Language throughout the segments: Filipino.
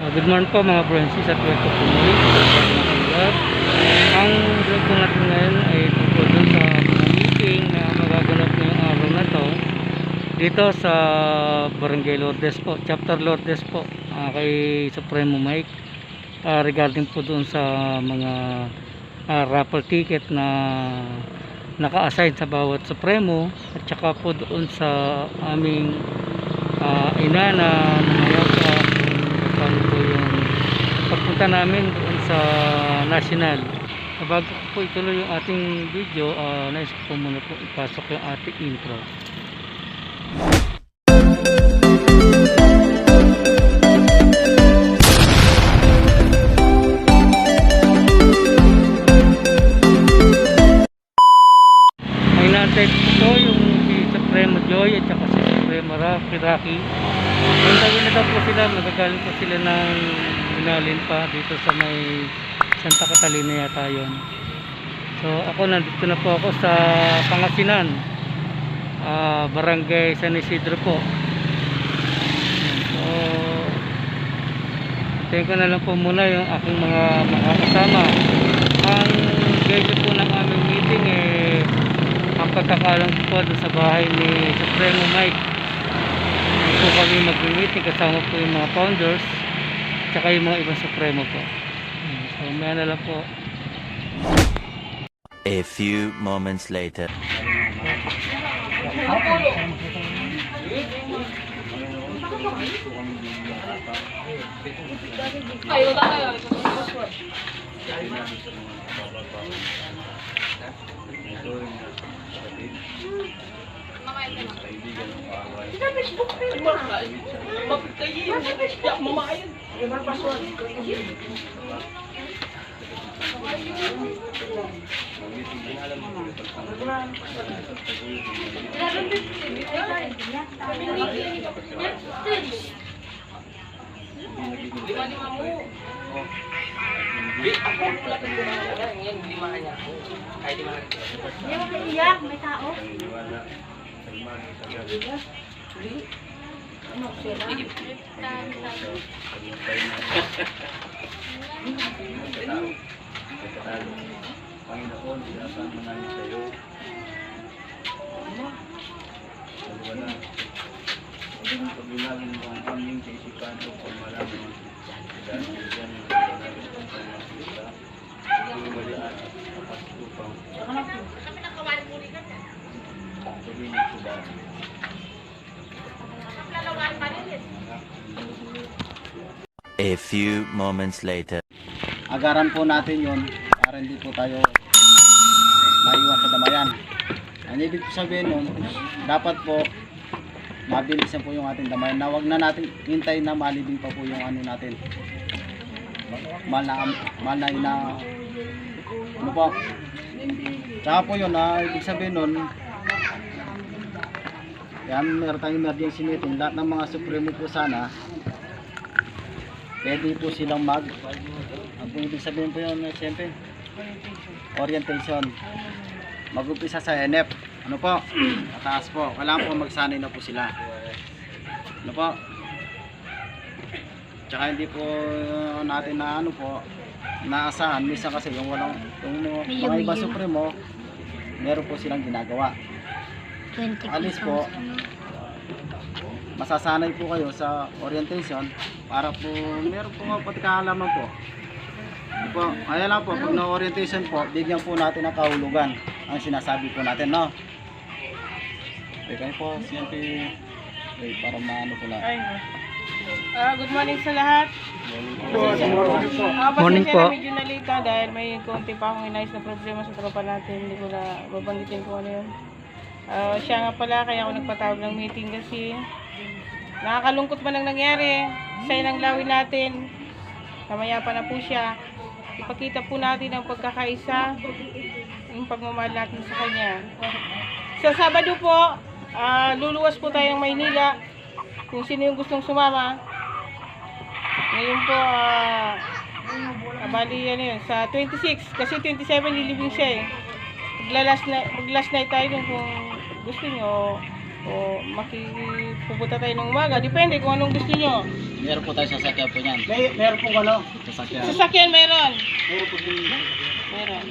Good morning po mga Francis at welcome po muli sa mga vlog. Ang vlog po natin ngayon ay tungkol dun sa mga meeting na magaganap ngayong araw na to dito sa Barangay Lourdes po, Chapter Lourdes po, kay Supremo Mike, regarding po dun sa mga raffle ticket na naka-assign sa bawat Supremo at saka po doon sa aming ina na namayapa paano po yung pagpunta namin doon sa national. Bago po ituloy yung ating video, nais ko po muna po ipasok yung ating intro. Ay natin po yung si Supremo Joy at saka si Supremo Rocky. Ang tawin na daw po sila, magagaling po sila ng Binalin pa dito sa may Santa Catalina yata yun. So ako nandito na po ako sa Pangasinan, Barangay San Isidro po. So tingin ko na lang po muna yung aking mga kasama. Ang guide po ng aming meeting ang pagkakalang po sa bahay ni Supremo Mike. Po kami mag-meeting kasama po yung mga founders tsaka yung mga ibang Supremo po. So may na lang po. A few moments later. Iyak, may tao. Panginoon, sinasama namin sa iyo. Wala. Pagbilang mo ang aming kaisipan o pagmalaman ng dahil yan ang namin sa kita. Pagmalaan at kapasupang. Pagbinig ko ba? A few moments later. Agaran po natin yun para hindi po tayo maiwan sa damayan. Ang ibig po sabihin nun, dapat po mabilisan po yung ating damayan na wag na natin hintay na malibing pa po yung ano natin. Mahal na ina ano po. Tsaka po yun, ibig sabihin nun, yan, meron tayong emergency meeting. Lahat ng mga Supremo po sana pwede po silang ang ibig sabihin po yun, siyempre orientation. Mag-upisa sa NF. Ano po? Mataas po. Kailangan po magsanay na po sila. Ano po? Tsaka hindi po natin na ano po naasahan. Minsan kasi yung walang mga iba Supremo meron po silang ginagawa. Alis po masasanay po kayo sa orientation para po meron po nga pati kaalaman po. Po, ayan lang po, pag na-orientation po, bigyan po natin ng kahulugan ang sinasabi po natin, no? Okay po, siyempre, para maano po lang. Good morning sa lahat. Morning po. Medyo nalita dahil may konti pa akong inayos na problema sa tropa natin. Hindi ko na babanggitin ko ano yun. Siya nga pala, kaya ako nagpatawag ng meeting kasi nakakalungkot man ang nangyari. Siya ng lawin natin. Kamaya pa na po siya. Ipakita po natin ang pagkakaisa, yung pagmamahal natin sa kanya. Sa Sabado po, luluwas po tayo ng Maynila. Kung sino yung gustong sumama. Ngayon po, bali yan yun, sa 26, kasi 27 lilibing siya eh. Mag-last night tayo dun kung gusto nyo. O makipupunta tayo ng umaga. Depende kung anong gusto nyo. Meron po tayo sasakyan po niyan. Meron po sasakyan. Sasakyan meron. Meron po Meron. Meron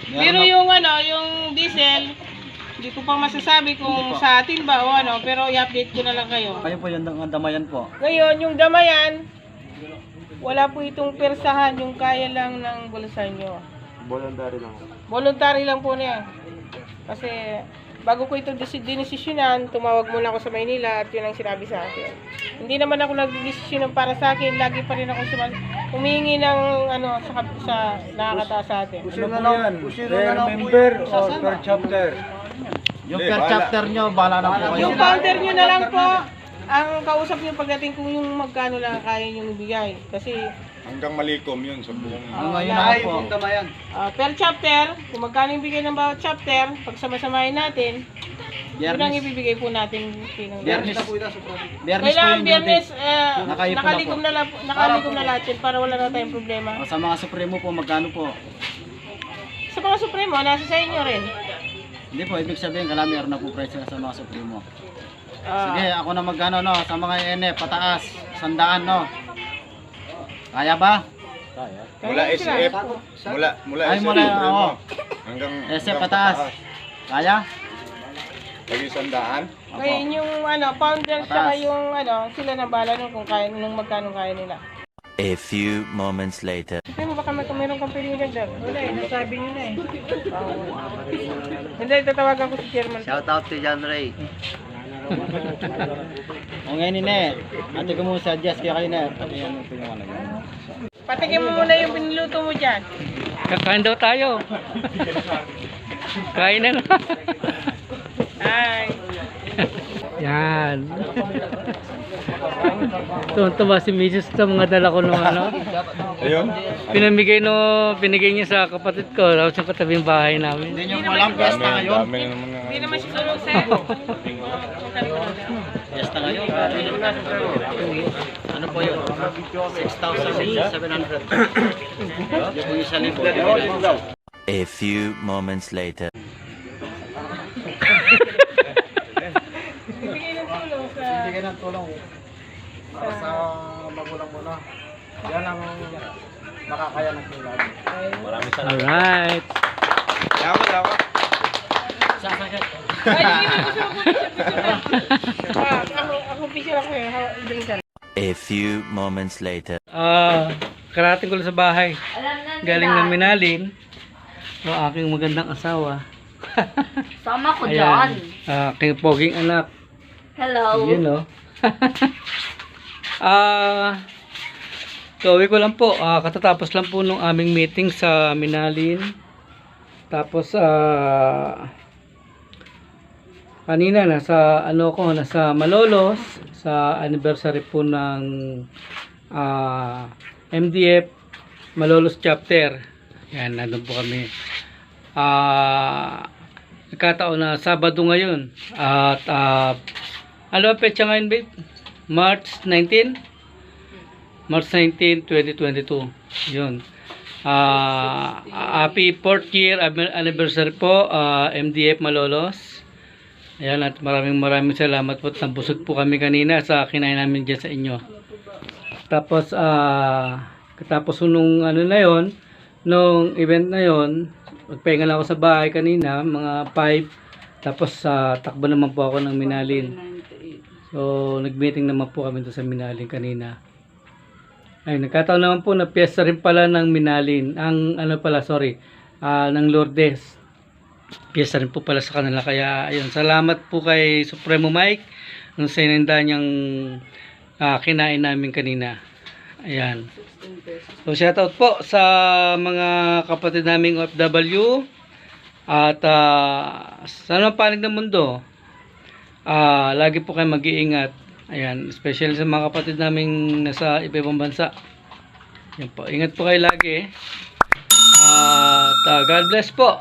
Pero na- yung yung diesel, hindi ko pa masasabi kung sa atin ba o ano, pero i-update ko na lang kayo. Kayo po yung damayan po. Ngayon, yung damayan, wala po itong persahan, yung kaya lang ng bulsa nyo. Voluntary lang po niya. Kasi bago ko ito dinesisyonan, tumawag muna ako sa Maynila at yun ang sinabi sa akin. Hindi naman ako nagdesisyon para sa akin, lagi pa rin ako humingi ng sa nakakataas sa atin. Per member or per chapter? Yung per chapter nyo, bahala na po kayo. Yung founder nyo na lang po, ang kausap nyo pagdating kung yung magkano lang kaya nyo ibigay. Kasi Hanggang malikom yun sa buong... Ang ngayon na po. per chapter, kung magkano yung bigay ng bawat chapter, pag sama-samahin natin, yun ang Biyernes. ibibigay po natin. Biyernes. Biyernes po Kailangan yung biyernes, Nakaipon na po. nakalikom na lahat yun para wala na tayong problema. Sa mga Supremo po, magkano po? Sa mga Supremo, nasa sa inyo rin. Hindi po, ibig sabihin, meron na po presyo sa mga Supremo. Ah, Sige, ako na magkano, no? Sa mga NF, pataas, 100, no? Kaya ba? Mula kaya sila. SF, mula Ay, SF mula, Supremo, oo. hanggang SF pataas. Kaya? Lagi sandaan. Ngayon yung founders saka yung sila na bala nung kung kaya nung magkano kaya nila. A few moments later. Sabi mo baka mayroon kang pwedeng dagdag. Wala eh, nasabi nyo na eh. Hindi, tatawagan ko si Chairman. out to John Ray. O ngayon nene, ate ko muna suggest kaya kayo na. Pati yan po yung ano. Patikin mo muna yung pinluto mo dyan. Kakain daw tayo. Kain na nga. Ay. Yan. Tuwa si Mrs. sa mga dala ko nung Ayun. Pinigay niya sa kapatid ko. Tapos yung katabing bahay namin. Hindi nyo walang piyesta ngayon. Dami naman nga. Hindi naman siya tulog sir. Piyesta ngayon. Ano po yun? 6,700. Yung po isa libo. A few moments later. Bibigay ng tulong sa... Bigyan ng tulong para sa magulang mo na. Yan ang makakaya ng tulad. Alright. Yawa. Sasakit. Ay, hindi mo gusto ako ako picture ako eh. Ibigay ka. A few moments later. Karating ko lang sa bahay. Galing ng Minalin. O aking magandang asawa. Sama ko Ayan. dyan. Aking poging anak. Hello. Yun o. Kauwi ko lang po. Katatapos lang po nung aming meeting sa Minalin. Tapos kanina nasa nasa Malolos sa anniversary po ng MDF Malolos chapter. Yan, nandun po kami. Nagkataon na Sabado ngayon. At ano ang petsa ngayon, babe? March 19? March 19, 2022. Yun. Happy 4th year anniversary po, MDF Malolos. Ayan, at maraming salamat po. Nabusog po kami kanina sa kinain namin dyan sa inyo. Tapos, katapos nung nung event na yon, magpahinga lang ako sa bahay kanina, mga 5. Tapos, takbo naman po ako ng Minalin. So, nag-meeting naman po kami doon sa Minalin kanina. Ay, nagkataon naman po na piyesta rin pala ng Minalin. Ang ng Lourdes. Piyesta rin po pala sa kanila. Kaya, ayun, salamat po kay Supremo Mike nung sinenda niyang kinain namin kanina. Ayan. So, shoutout po sa mga kapatid naming OFW. At sa anong panig ng mundo, lagi po kayo mag-iingat. Ayan, especially sa mga kapatid naming nasa iba-ibang bansa. Ayan po, ingat po kayo lagi. At God bless po.